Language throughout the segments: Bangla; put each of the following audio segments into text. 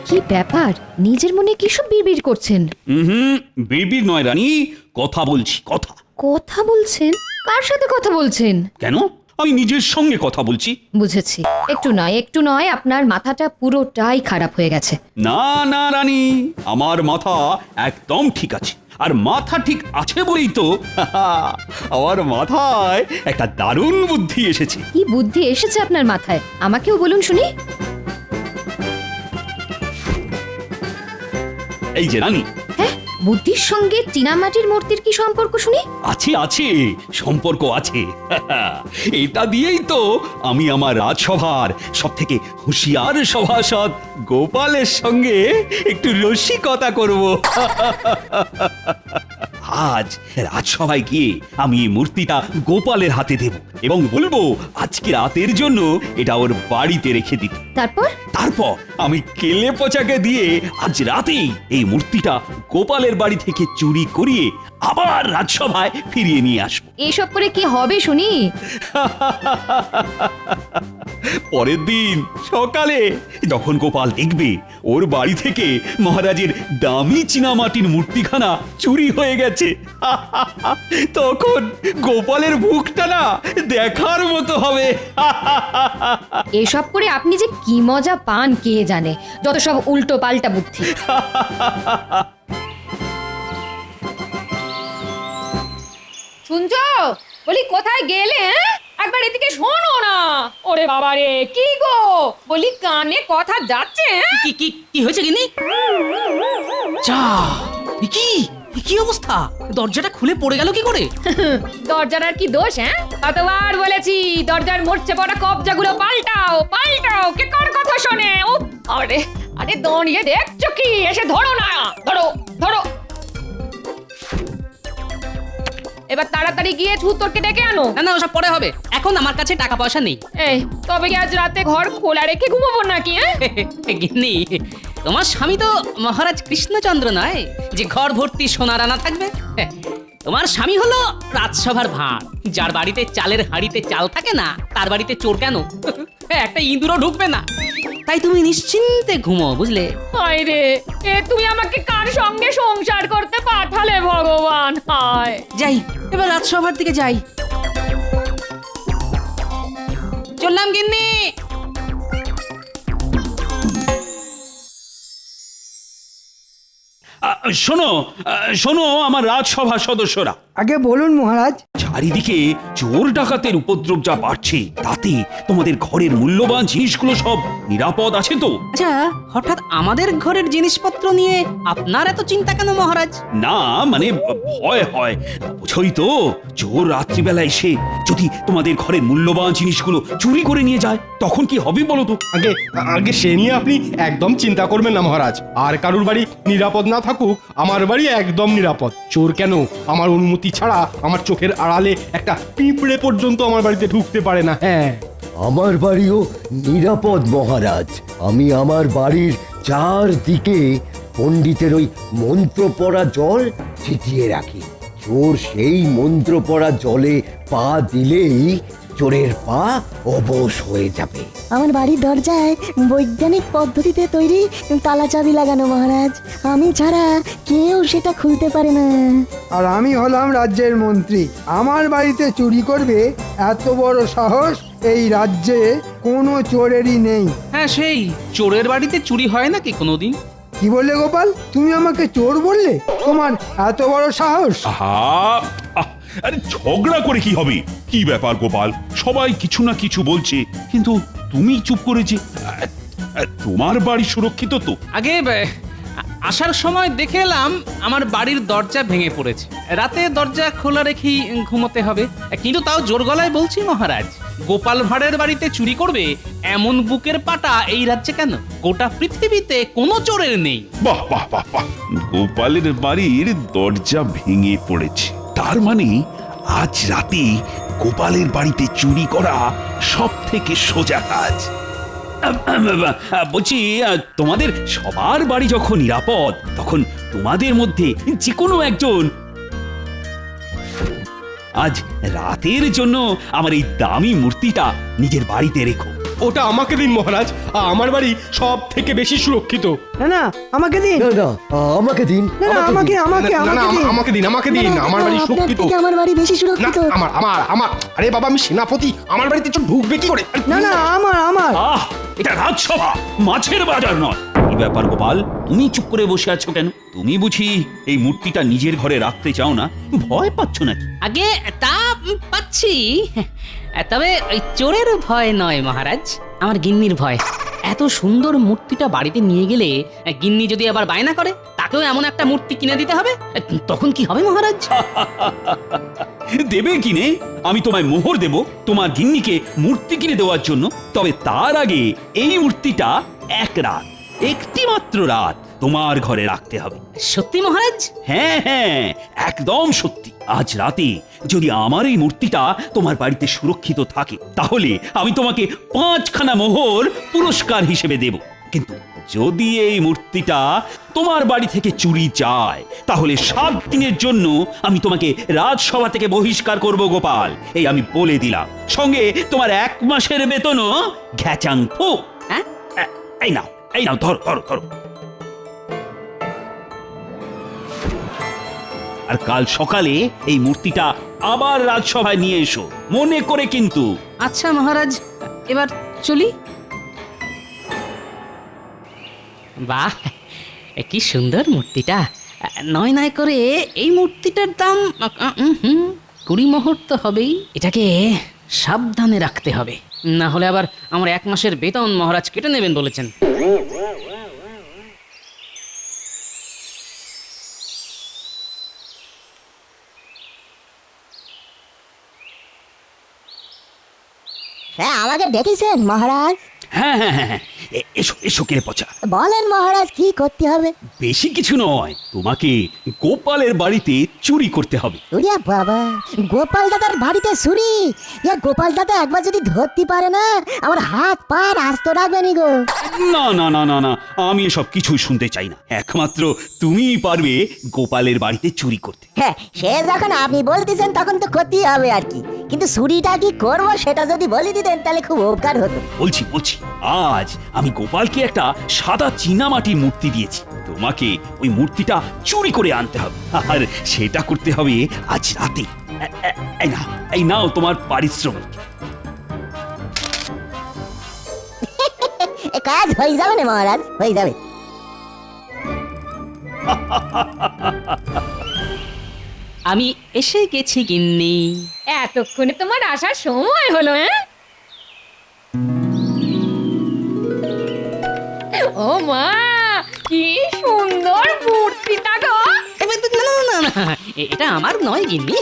কি ব্যাপার, নিজের মনে কি সব বিড়বিড় করছেন? বিড়বিড় নয় রানী, কথা বলছি, কথা। কথা বলছেন? কার সাথে কথা বলছেন? কেন? আমি নিজের সঙ্গে কথা বলছি। বুঝেছি, একটু নয় আপনার মাথাটা পুরোটাই খারাপ হয়ে গেছে। না না রানী, আমার মাথা একদম ঠিক আছে। আর মাথা ঠিক আছে বলেই তো আমার মাথায় একটা দারুণ বুদ্ধি এসেছে। কি বুদ্ধি এসেছে আপনার মাথায়? আমাকেও বলুন শুনি। এই যে রানী, হ্যাঁ, বুদ্ধির সঙ্গে চীনামাটির মূর্তির কি সম্পর্ক শুনি? আছে আছে, সম্পর্ক আছে। এটা দিয়েই তো আমি আমার রাজসভার সব থেকে হুঁশিয়ার সভাসদ গোপালের সঙ্গে একটু রসিকতা করব। আজ রাজসভায় গিয়ে আমি এই মূর্তিটা গোপালের হাতে দেব এবং বলবো আজকে রাতের জন্য এটা ওর বাড়িতে রেখে দিতে। তারপর আমি কেলে পচাকে দিয়ে আজ রাতেই এই মূর্তিটা গোপালের বাড়ি থেকে চুরি করিয়ে আবার রাজসভায় ফিরিয়ে নিয়ে আসবো। এসব করে কি হবে শুনি? পরের দিন সকালে যখন গোপাল দেখবে ওর বাড়ি থেকে মহারাজের দামি চীনামাটির মূর্তিখানা চুরি হয়ে গেছে, তখন গোপালের মুখটা না দেখার মতো হবে। এসব করে আপনি যে কি মজা পান কে জানে, যত সব উল্টো পাল্টা বুদ্ধি। শুনছো? বলি কোথায় গেলে? একবার এদিকে শোনো না। ওরে বাবা রে, কি গো? বলি কানে কথা যাচ্ছে? কি কি কি হয়েছে গিনি? যা, কি কি অবস্থা? দরজাটা খুলে পড়ে গেল কি করে? দরজার আর কি দোষ? কতবার বলেছি দরজার মরচে পড়া কবজাগুলো পাল্টাও পাল্টাও, কে কার কথা শোনে? আরে আরে দাঁড়িয়ে দেখছো কি? এসে ধরো না, ধরো ধরো। এবার তাড়াতাড়ি গিয়ে ছুতোরকে ডেকে আনো। না না, ওসব পরে হবে, এখন আমার কাছে টাকা পয়সা নেই। এই তবে কি আজ রাতে ঘর খোলা রেখে ঘুমাবো নাকি? গিন্নি, তোমার স্বামী তো মহারাজ কৃষ্ণচন্দ্র নয় যে ঘর ভর্তি সোনা রানা থাকবে। তোমার স্বামী হলো রাজসভার ভাঁড়, যার বাড়িতে চালের হাঁড়িতে চাল থাকে না তার বাড়িতে চোর কেন? একটা ইঁদুরও ঢুকবে না। তাই তুমি নিশ্চিন্তে ঘুমো, বুঝলে? হায় রে, এ তুমি আমাকে কার সঙ্গে সংসার করতে পাঠালে ভগবান? হায়। যাই, এবার রাজসভার দিকে যাই। চললাম গিন্নি। শোনো শোনো আমার রাজসভার সদস্যরা, আগে বলুন মহারাজ। চারিদিকে চোর ডাকাতের উপদ্রব যা বাড়ছে, তাতে তোমাদের ঘরের মূল্যবান জিনিসগুলো সব নিরাপদ আছে তো? আচ্ছা, হঠাৎ আমাদের ঘরের জিনিসপত্র নিয়ে আপনার এত চিন্তা কেন মহারাজ? না মানে ভয় হয়, বুঝোই তো, চোর রাত্রিবেলা এসে যদি তোমাদের ঘরের মূল্যবান জিনিসগুলো চুরি করে নিয়ে যায় তখন কি হবে বলো তো? আগে আগে সে নিয়ে আপনি একদম চিন্তা করবেন না মহারাজ। আর কারুর বাড়ি নিরাপদ না থাকুক, আমার বাড়ি একদম নিরাপদ। চোর কেন, আমার অনুমতি ছাড়া আমার চোখের আড়ালে একটা পিঁপড়ে পর্যন্ত আমার বাড়িতে ঢুকতে পারে না। হ্যাঁ, আমার বাড়িও নিরাপদ মহারাজ। আমি আমার বাড়ির চারদিকে পণ্ডিতের ওই মন্ত্র পড়া জল ছিটিয়ে রাখি। চোর সেই মন্ত্র পড়া জলে পা দিলেই চোরের পা অবশ হয়ে যাবে। আমার বাড়ির দরজায় বৈজ্ঞানিক পদ্ধতিতে তৈরি তালা চাবি লাগানো মহারাজ, আমি ছাড়া কেউ সেটা খুলতে পারে না। আর আমি হলাম রাজ্যের মন্ত্রী, আমার বাড়িতে চুরি করবে এত বড় সাহস এই রাজ্যে কোনো চোরেরই নেই। হ্যাঁ, সেই চোরের বাড়িতে চুরি হয় নাকি কোনোদিন? কি বললে গোপাল? তুমি আমাকে চোর বললে? তোমার এত বড় সাহস? আরে ঝগড়া করে কি হবে? কি ব্যাপার গোপাল, সবাই কিছু না কিছু বলছে কিন্তু তুমি চুপ করেছে। তোমার বাড়ি সুরক্ষিত তো? আগে আসার সময় দেখে এলাম আমার বাড়ির দরজা ভেঙে পড়েছে। রাতে দরজা খোলা রেখেই ঘুমোতে হবে, কিন্তু তাও জোর গলায় বলছি মহারাজ, গোপাল ভাঁড়ের বাড়িতে চুরি করবে এমন বুকের পাটা এই রাজ্যে কেন? গোটা পৃথিবীতে কোনো চোরের নেই। বাহ বাহ বাহ বাহ, গোপালের বাড়ির দরজা ভেঙে পড়েছে, তার মানে আজ রাতে গোপালের বাড়িতে চুরি করা সব থেকে সোজা কাজ। বলছি, তোমাদের সবার বাড়ি যখন নিরাপদ, তখন তোমাদের মধ্যে যে কোনো একজন আজ রাতের জন্য আমার এই দামি মূর্তিটা নিজের বাড়িতে রেখো। ওটা আমাকে দিন মহারাজ, আমার বাড়ি সব থেকে বেশি সুরক্ষিত। না না আমাকে দিন, না না আমাকে দিন, না না আমাকে আমাকে না, না, আমাকে দিন। আমাকে দিন, আমাকে দিন, আমার বাড়ি আপনার সুরক্ষিত। থেকে আমার বাড়ি বেশি না, সুরক্ষিত। আমার আরে বাবা, আমি সেনাপতি, আমার বাড়িতে চোর ঢুকবে কি করে? না না আমার আহ এটা রাজসভা, মাছের বাজার নয়। কি ব্যাপার গোপাল, তুমি চুপ করে বসে আছো কেন? তুমি বুঝি এই মূর্তিটা নিজের ঘরে রাখতে চাও না? ভয় পাচ্ছ নাকি? আগে তা পাচ্ছি, তবে ওই চোরের ভয় নয় মহারাজ, আমার গিন্নির ভয়। এত সুন্দর মূর্তিটা বাড়িতে নিয়ে গেলে গিন্নি যদি আবার বায়না করে তাকেও এমন একটা মূর্তি কিনে দিতে হবে, তখন কি হবে মহারাজ? দেবে কিনে? আমি তোমায় মোহর দেব তোমার গিন্নিকে মূর্তি কিনে দেওয়ার জন্য। তবে তার আগে এই মূর্তিটা একটি মাত্র রাত তোমার ঘরে রাখতে হবে। সত্যি মহারাজ? হ্যাঁ হ্যাঁ, একদম সত্যি। আজ রাতে যদি আমার এই মূর্তিটা তোমার বাড়িতে সুরক্ষিত থাকে তাহলে আমি তোমাকে 5খানা মোহর পুরস্কার হিসেবে দেব। কিন্তু যদি এই মূর্তিটা তোমার বাড়ি থেকে চুরি যায় তাহলে 7 দিনের জন্য আমি তোমাকে রাজসভা থেকে বহিষ্কার করব গোপাল, এই আমি বলে দিলাম। সঙ্গে তোমার 1 মাসের বেতনও ঘ্যাচাং ফু। হ্যাঁ? এই নাও ধরো ধরো ধরো। আর কাল সকালে এই মূর্তিটা আবার রাজসভায় নিয়ে এসো, মনে করে কিন্তু। আচ্ছা মহারাজ, এবার চলি। বাহ, কি সুন্দর মূর্তিটা। নয় নয় করে এই মূর্তিটার দাম 20 মোহর তো হবেই। এটাকে সাবধানে রাখতে হবে, না হলে আবার আমার 1 মাসের বেতন মহারাজ কেটে নেবেন বলেছেন। হ্যাঁ, আমাকে ডেকেছেন মহারাজ? হ্যাঁ হ্যাঁ হ্যাঁ, এসো এসো কে পচা। বলেন মহারাজ, কি করতে হবে? বেশি কিছু নয়, তোমাকে গোপালের বাড়িতে চুরি করতে হবে। ওরে বাবা, গোপাল দাদার বাড়িতে চুরি? গোপাল দাদা একবার যদি ধরতে পারে না, আমার হাত পা আস্ত রাখবে নি গো। না না না না না, আমি এসব কিছুই শুনতে চাই না। একমাত্র তুমিই পারবে গোপালের বাড়িতে চুরি করতে। হ্যাঁ, সে যখন আপনি বলতেছেন তখন তো করতেই হবে আর কি। কিন্তু চুরিটা কি করবো সেটা যদি বলে দিতেন তাহলে খুব উপকার হতো। বলছি আজ আমি গোপালকে একটা সাদা চীনামাটির মূর্তি দিয়েছি। তোমাকে ওই মূর্তিটা চুরি করে আনতে হবে, আর সেটা করতে হবে আজ রাতে। এই নাও তোমার পারিশ্রমিক। কাজ হয়ে যাবে না মহারাজ, হয়ে যাবে। আমি এসে গেছি গিন্নি। এতক্ষণে তোমার আসার সময় হলো? হ্যাঁ, ও মা, কি সুন্দর মূর্তিটা গো। না, এটা আমার নয় গিন্নি।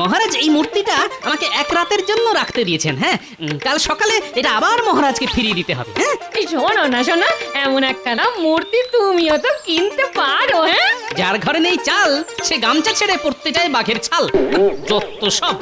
মহারাজ এই মূর্তিটা আমাকে 1 রাতের জন্য রাখতে দিয়েছেন। হ্যাঁ, কাল সকালে এটা আবার মহারাজকে ফিরিয়ে দিতে হবে। হ্যাঁ, এই শোনো না শোনো, এমন একখানা মূর্তি তুমিও তো কিনতে পারো। হ্যাঁ, যার ঘরে নেই চাল সে গামছা ছেড়ে পড়তে যায় বাঘের ছাল। যত সব।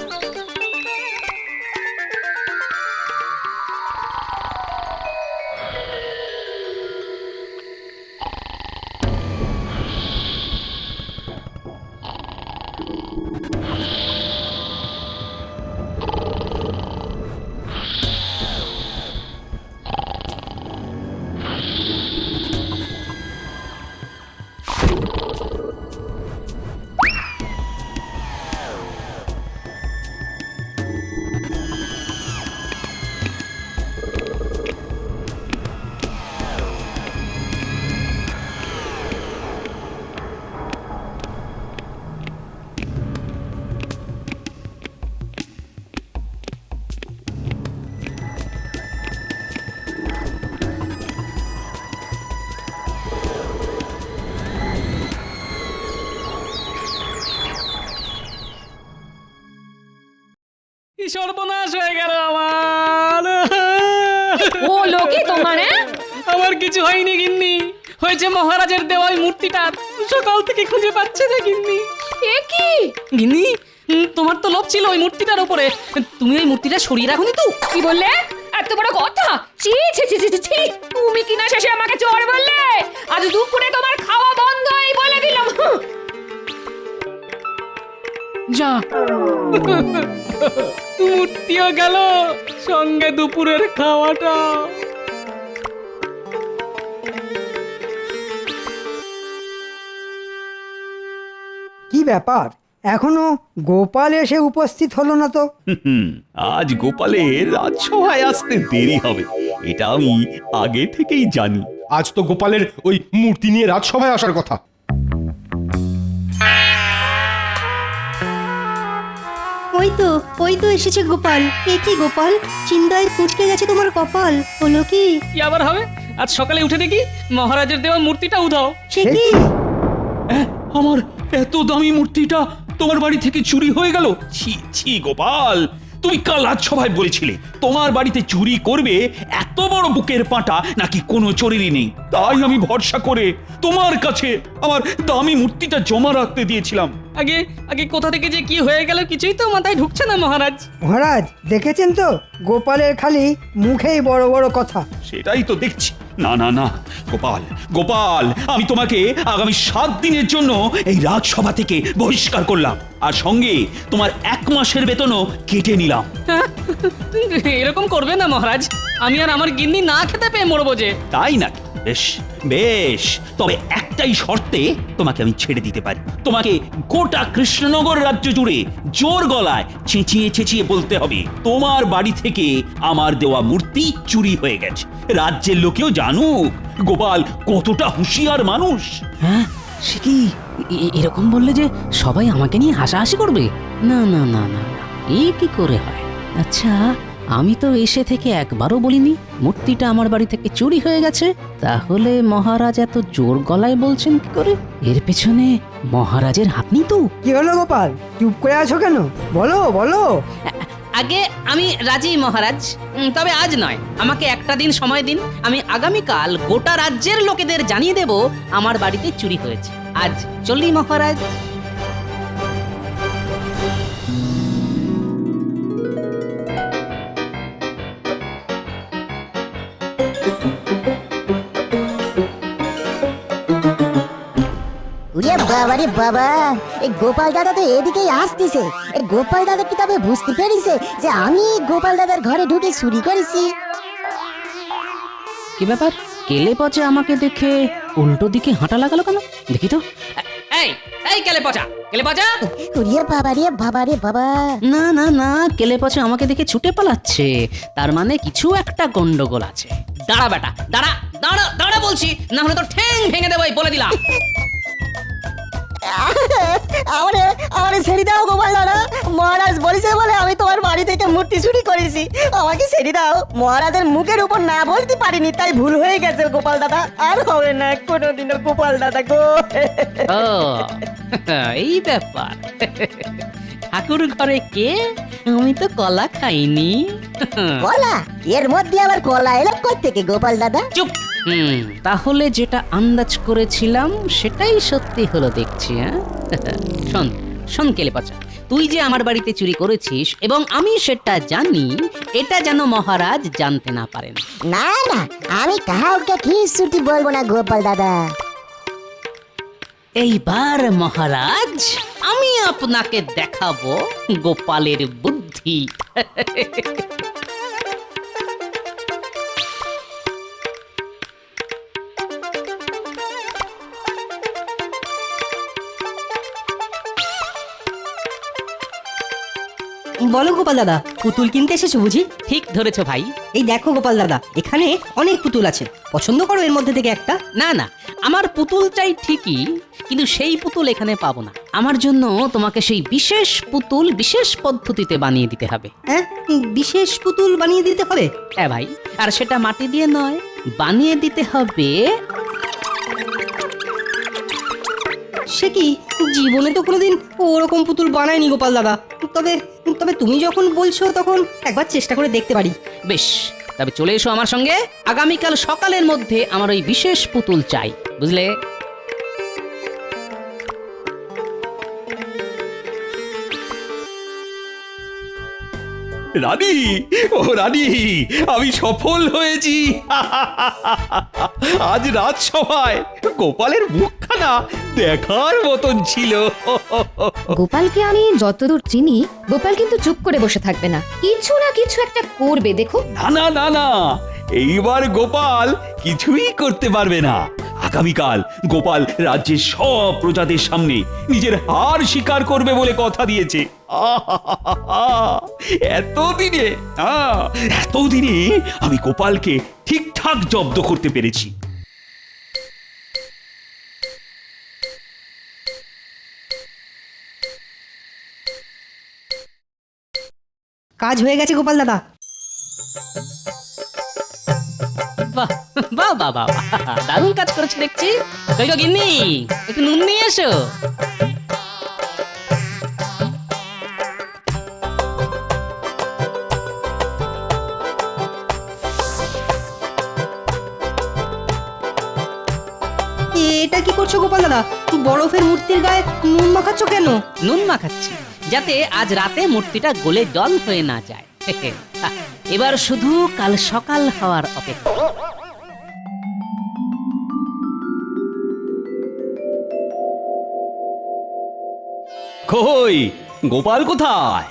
সর্বনাশ হয়ে গেল আমার। ও লোকে তোমার। আমার কিছু হয়নি গিন্নি, হয়েছে মহারাজের দেওয়া ওই মূর্তিটা। সকাল থেকে খুঁজে পাচ্ছে না গিন্নি। এ কি গিন্নি, তোমার তো লোভ ছিল ওই মূর্তিটার উপরে, তুমি ওই মূর্তিটা সরিয়ে রাখোনি তো? কি বললে? এত বড় কথা! ছি ছি ছি ছি ছি! তুমি কিনা শেষে আমাকে চোর বললে? আজ দুপুরে তোমার খাওয়া বন্ধ, এই বলে দিলাম। যা মূর্তিও গেল, সঙ্গে দুপুরের খাওয়াটা। কি ব্যাপার এখনো গোপাল এসে উপস্থিত হলো না তো? আজ গোপালের রাজসভায় আসতে দেরি হবে, এটা আমি আগে থেকেই জানি। আজ তো গোপালের ওই মূর্তি নিয়ে রাজসভায় আসার কথা। ওই তো এসেছে গোপাল। এ কি গোপাল, চিন্তায় কুঁচকে গেছে তোমার কপাল, হলো কি? কি আবার হবে? আজ সকালে উঠে দেখি মহারাজের দেওয়া মূর্তিটা উধাও। সে কি? আমার এত দামি মূর্তিটা তোমার বাড়ি থেকে চুরি হয়ে গেল। ছি ছি গোপাল, তুমি কাল রাজসভায় বলেছিলে তোমার বাড়িতে চুরি করবে এত বড় বুকের পাঁটা নাকি কোনো চোরেরই নেই। তাই আমি ভরসা করে তোমার কাছে আমার দামি মূর্তিটা জমা রাখতে দিয়েছিলাম। আগে আগে কোথা থেকে যে কি হয়ে গেল কিছুই তো মাথায় ঢুকছে না মহারাজ। মহারাজ দেখেছেন তো, গোপালের খালি মুখেই বড় বড় কথা। সেটাই তো দেখছি। না না না গোপাল, গোপাল, আমি তোমাকে আগামী 7 দিনের জন্য এই রাজসভা থেকে বহিষ্কার করলাম, আর সঙ্গে তোমার 1 মাসের বেতনও কেটে নিলাম। এরকম করবে না মহারাজ, আমি আর আমার গিন্নি না খেতে পেয়ে মরবো যে। তাই নাকি? বেশ বেশ, তবে একটাই শর্তে তোমাকে আমি ছেড়ে দিতে পারি। তোমাকে গোটা কৃষ্ণনগর রাজ্য জুড়ে জোর গলায় চেঁচিয়ে চেঁচিয়ে বলতে হবে তোমার বাড়ি থেকে আমার দেওয়া মূর্তি চুরি হয়ে গেছে। রাজ্যের লোকেও জানুক গোপাল কতটা হুঁশিয়ার মানুষ। হ্যাঁ, সে কি এরকম বললে যে সবাই আমাকে নিয়ে হাসাহাসি করবে? না না না না না, এই কি করে হয়? আচ্ছা, আমি তো এসে থেকে একবারও বলিনি মূর্তিটা আমার বাড়ি থেকে চুরি হয়ে গেছে, তাহলে মহারাজ এত জোর গলায় বলছেন কি করে? এর পেছনে মহারাজের হাত নেই তো? কি হলো গোপাল, চুপ করে আছো কেন? বলো বলো। আগে আমি রাজি মহারাজ, তবে আজ নয়, আমাকে একটা দিন সময় দিন। আমি আগামীকাল গোটা রাজ্যের লোকেদের জানিয়ে দেব আমার বাড়িতে চুরি হয়েছে। আজ চলি মহারাজ। ওরে বাবা রে বাবা, এই গোপাল দাদা তো এদিকেই আসতেছে। এই গোপাল দাদা কি তবে বুঝতে পেরেছে যে আমি গোপাল দাদার ঘরে ঢুকে চুরি করেছি? কি ব্যাপার, কেলে পচে আমাকে দেখে উল্টো দিকে হাঁটা লাগালো কেন? দেখি তো। এই এই কেলে পচা, কেলে পচা! ওরে বাবা রে বাবা রে বাবা! না না না, কেলে পচে আমাকে দেখে ছুটে পালাচ্ছে, তার মানে কিছু একটা গন্ডগোল আছে। দাঁড়া বেটা, দাঁড়া দাঁড়া দাঁড়া বলছি, না হলে তো ঠ্যাং ভেঙে দেবো, বলে দিলাম। আমারে ছেড়ে দাও গোপাল দাদা, মহারাজ বলেছে বলে আমি তোমার বাড়ি থেকে মূর্তি চুরি করেছি, আমাকে ছেড়ে দাও। মহারাজের মুখের উপর না বলতে পারিনি, তাই ভুল হয়ে গেছে গোপাল দাদা, আর হবে না কোনোদিনও গোপাল দাদা গো। ও এই ব্যাপার। ঠাকুর ঘরে কে? আমি তো কলা খাইনি। কলা? এর মধ্যে আবার কলা এলো কই থেকে গোপাল দাদা? চুপ। তাহলে যেটা আন্দাজ করেছিলাম সেটাই সত্যি হলো দেখছি। হ্যাঁ, শোন শোন কেলে পচা, তুই যে আমার বাড়িতে চুরি করেছিস এবং আমি সেটা জানি, এটা যেন মহারাজ জানতে না পারেন। না না, আমি কাউকে কিছুটি বলবো না গোপাল দাদা। এইবার মহারাজ আমি আপনাকে দেখাবো গোপালের বুদ্ধি। বলো গোপাল দাদা, পুতুল কিনতে এসেছো বুঝি? ঠিক ধরেছো ভাই। এই দেখো গোপাল দাদা, এখানে অনেক পুতুল আছে, পছন্দ করো এর মধ্যে থেকে একটা। না না, আমার পুতুল চাই ঠিকই, কিন্তু সেই পুতুল এখানে পাবো না। আমার জন্য তোমাকে সেই বিশেষ পুতুল বিশেষ পদ্ধতিতে বানিয়ে দিতে হবে। হ্যাঁ, বিশেষ পুতুল বানিয়ে দিতে হবে? হ্যাঁ ভাই, আর সেটা মাটি দিয়ে নয়, বানিয়ে দিতে হবে। সে কি, জীবনে তো কোনোদিন ওরকম পুতুল বানায়নি গোপাল দাদা। তবে তবে তুমি যখন বলছো তখন একবার চেষ্টা করে দেখতে পারি। বেশ, তবে চলে এসো আমার সঙ্গে। আগামীকাল সকালের মধ্যে আমার ওই বিশেষ পুতুল চাই, বুঝলে? রানী, ও রানী, আমি সফল হয়েছি। আজ রাজসভায় গোপালের মুখ না দেখার মতন ছিল। গোপালকে আমি যতদূর চিনি, গোপাল কিন্তু চুপ করে বসে থাকবে না, কিছু না কিছু একটা করবে, দেখো। না না না না, এইবার গোপাল কিছুই করতে পারবে না। আগামীকাল গোপাল রাজ্যের সব প্রজাদের সামনে নিজের হার স্বীকার করবে বলে কথা দিয়েছে। এতদিনে আমি গোপালকে ঠিকঠাক জব্দ করতে পেরেছি। কাজ হয়ে গেছে গোপাল দাদা। বাহ বাহ বাহ বাহ, দারুণ কাজ করেছে দেখছি। কই গো গিন্নি, একটু নুন নিয়ে এসো। এটা কি করছো গোপাল দাদা? বরফের মূর্তির গায়ে নুন মাখাচ্ছ কেন? নুন মাখাচ্ছি যাতে আজ রাতে মূর্তিটা গলে জল হয়ে না যায়। এবার শুধু কাল সকাল হওয়ার অপেক্ষা। কই গোপাল কোথায়?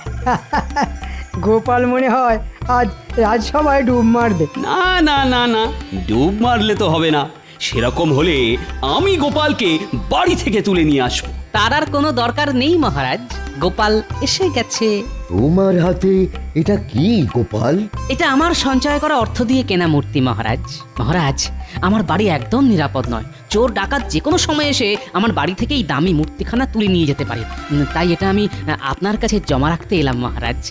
গোপাল মনে হয় আজ রাজসভায় ডুব মারবে। না না না না, ডুব মারলে তো হবে না। সেরকম হলে আমি গোপালকে বাড়ি থেকে তুলে নিয়ে আসবো। তার আর কোনো দরকার নেই মহারাজ, গোপাল এসে গেছে। তোমার হাতে এটা কি গোপাল? এটা আমার সঞ্চয় করা অর্থ দিয়ে কেনা মূর্তি মহারাজ। মহারাজ, আমার বাড়ি একদম নিরাপদ নয়। চোর ডাকাত যে কোনো সময় এসে আমার বাড়ি থেকে এই দামি মূর্তিখানা তুলে নিয়ে যেতে পারে। তাই এটা আমি আপনার কাছে জমা রাখতে এলাম মহারাজ।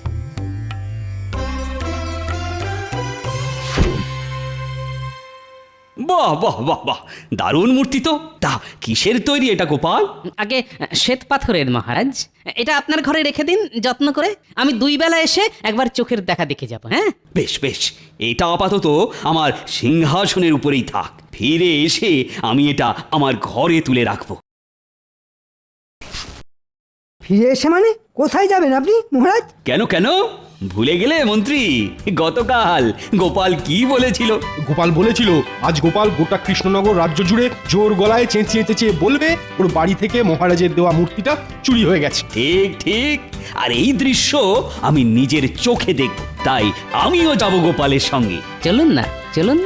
বাহ বাহ বাহ বাহ, দারুণ মূর্তি তো। তা কিসের তৈরি এটা গোপাল? আগে শ্বেত পাথরের মহারাজ। এটা আপনার ঘরে রেখে দিন যত্ন করে। আমি 2 বেলা এসে একবার চোখের দেখা দেখে যাব। হ্যাঁ বেশ বেশ, এটা আপাতত আমার সিংহাসনের উপরেই থাক। ফিরে এসে আমি এটা আমার ঘরে তুলে রাখবো। ফিরে এসে মানে কোথায় যাবেন আপনি মহারাজ? কেন কেন, ভুলে গেলে মন্ত্রী? গতকাল গোপাল কি বলেছিল? গোপাল বলেছিল আজ গোপাল গোটা কৃষ্ণনগর রাজ্য জুড়ে জোর গলায় চেঁচিয়ে চেঁচিয়ে বলবে ওর বাড়ি থেকে মহারাজের দেওয়া মূর্তিটা চুরি হয়ে গেছে। ঠিক ঠিক, আর এই দৃশ্য আমি নিজের চোখে দেখব। তাই আমিও যাব গোপালের সঙ্গে। চলুন না, চলুন।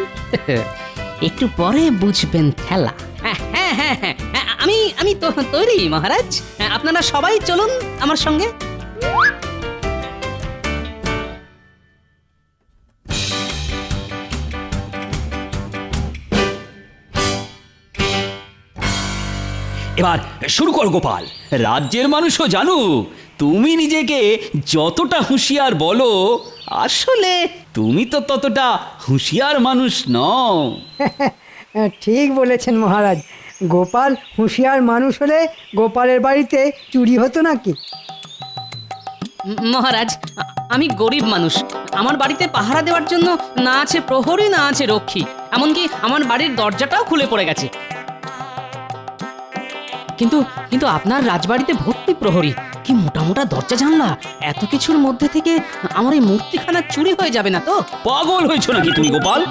একটু পরে বুঝবেন খেলা। হ্যাঁ হ্যাঁ হ্যাঁ হ্যাঁ, আমি তো তৈরি মহারাজ। আপনারা সবাই চলুন আমার সঙ্গে। এবার শুরু কর গোপাল। রাজ্যের মানুষও জানুক তুমি নিজেকে যতটা হুঁশিয়ার বলো, আসলে তুমি তো ততটা হুঁশিয়ার মানুষ নও। ঠিক বলেছেন মহারাজ। গোপাল হুঁশিয়ার মানুষ হলে গোপালের বাড়িতে চুরি হতো নাকি? মহারাজ, আমি গরিব মানুষ। আমার বাড়িতে পাহারা দেওয়ার জন্য না আছে প্রহরী, না আছে রক্ষী। এমনকি আমার বাড়ির দরজাটাও খুলে পড়ে গেছে। কিন্তু কিন্তু আপনার রাজবাড়িতে ভর্তি প্রহরী, কি মোটা মোটা দরজা জানলা। এত কিছুর মধ্যে থেকে আমার এই মূর্তিখানা চুরি হয়ে যাবে না তো? পাগল হয়েছো নাকি তুমি গোপাল?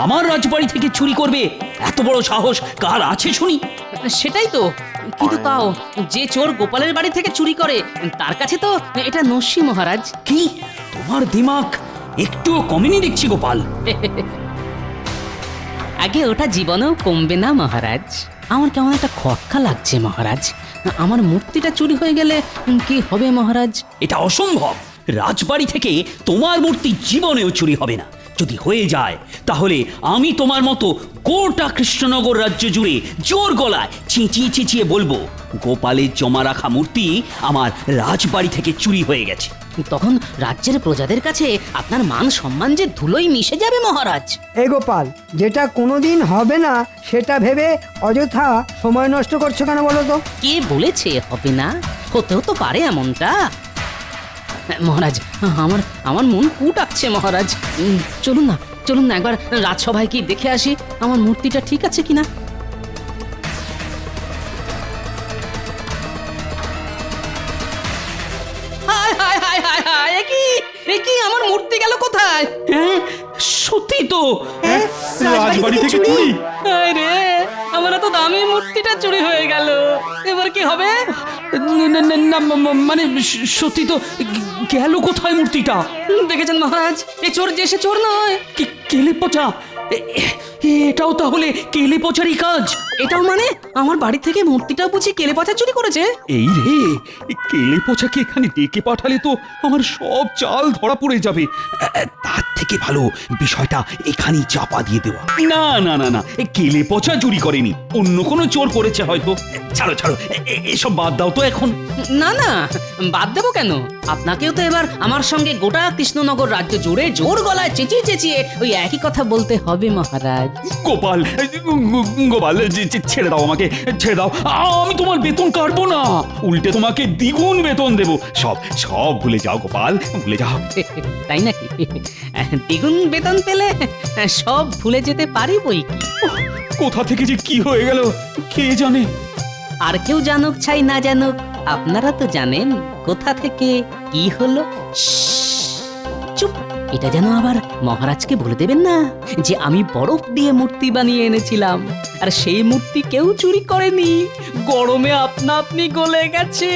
আমার রাজবাড়ি থেকে চুরি করবে এত বড় সাহস কার আছে শুনি? সেটাই তো। কিন্তু তাও যে চোর গোপালের বাড়ি থেকে চুরি করে তার কাছে তো এটা নস্যি মহারাজ। কি তোমার দিমাগ একটুও কমেনি দেখছি গোপাল। আগে ওটা জীবনেও কমবে না মহারাজ। আমার কেমন একটা খটকা লাগছে মহারাজ। আমার মূর্তিটা চুরি হয়ে গেলে কি হবে মহারাজ? এটা অসম্ভব। রাজবাড়ি থেকে তোমার মূর্তি জীবনেও চুরি হবে না। যদি হয়ে যায় তাহলে আমি তোমার মতো গোটা কৃষ্ণনগর রাজ্য জুড়ে জোর গলায় চেঁচিয়ে চেঁচিয়ে বলবো গোপালের জমা রাখা মূর্তি আমার রাজবাড়ি থেকে চুরি হয়ে গেছে। তখন রাজ্যের প্রজাদের কাছে আপনার মান সম্মান যে ধুলোই মিশে যাবে মহারাজ। এ গোপাল, যেটা কোনোদিন হবে না সেটা ভেবে অযথা সময় নষ্ট করছো কেন বলো তো? কে বলেছে হবে না? হতেও তো পারে এমনটা। মহারাজ, আমার মন কুটাচ্ছে মহারাজ। চলুন না, চলুন না একবার রাজসভায় কি দেখে আসি আমার মূর্তিটা ঠিক আছে কিনা। হায় হায় হায় হায় হায়, কি এ কি আমার মূর্তি গেল কোথায়? হ্যাঁ সত্যি তো। রাজবাড়ি থেকে চুরি? আরে আমার তো দামি মূর্তিটা চুরি হয়ে গেল, এবার কি হবে? না, মানে সত্যি তো। গেল কোথায় মূর্তিটা? দেখেছেন মহারাজ, এ চোর যে সে চোর নয়। কেলে পচা? এটাও তাহলে কেলে পচারই কাজ? এটাও মানে আমার বাড়ি থেকে মূর্তিটা বুঝি কেলে পচা চুরি করেছে? এই রে, কেলে পচাকে এখানে ডেকে পাঠালে তো আমার সব চাল ধরা পড়ে যাবে। তার থেকে ভালো বিষয়টা এখানেই চাপা দিয়ে দেওয়া। না না না না, কেলে পচা চুরি করেনি, অন্য কোনো চোর করেছে হয়তো। ছাড়ো ছাড়ো, এসব বাদ দাও তো এখন। না না, বাদ দেবো কেন? আপনাকেও তো এবার আমার সঙ্গে গোটা কৃষ্ণনগর রাজ্য জুড়ে জোর গলায় চেঁচিয়ে চেঁচিয়ে ওই একই কথা বলতে হবে মহারাজ। গোপাল, গোপাল ছেড়ে দাও আমাকে, ছেড়ে দাও। আমি তোমার বেতন কাটবো না, উল্টে তোমাকে দ্বিগুণ বেতন দেবো। সব সব ভুলে যাও গোপাল, ভুলে যাও। তাই নাকি? দ্বিগুণ বেতন পেলে সব ভুলে যেতে পারি বই কি। কোথা থেকে যে কি হয়ে গেল কে জানে। আর কেউ জানুক চাই না জানুক, আপনারা তো জানেন কোথা থেকে কি হলো। চুপ, এটা যেন আবার মহারাজকে বলে দেবেন না যে আমি বরফ দিয়ে মূর্তি বানিয়ে এনেছিলাম, আর সেই মূর্তি কেউ চুরি করেনি, গরমে আপনা আপনি গলে গেছে।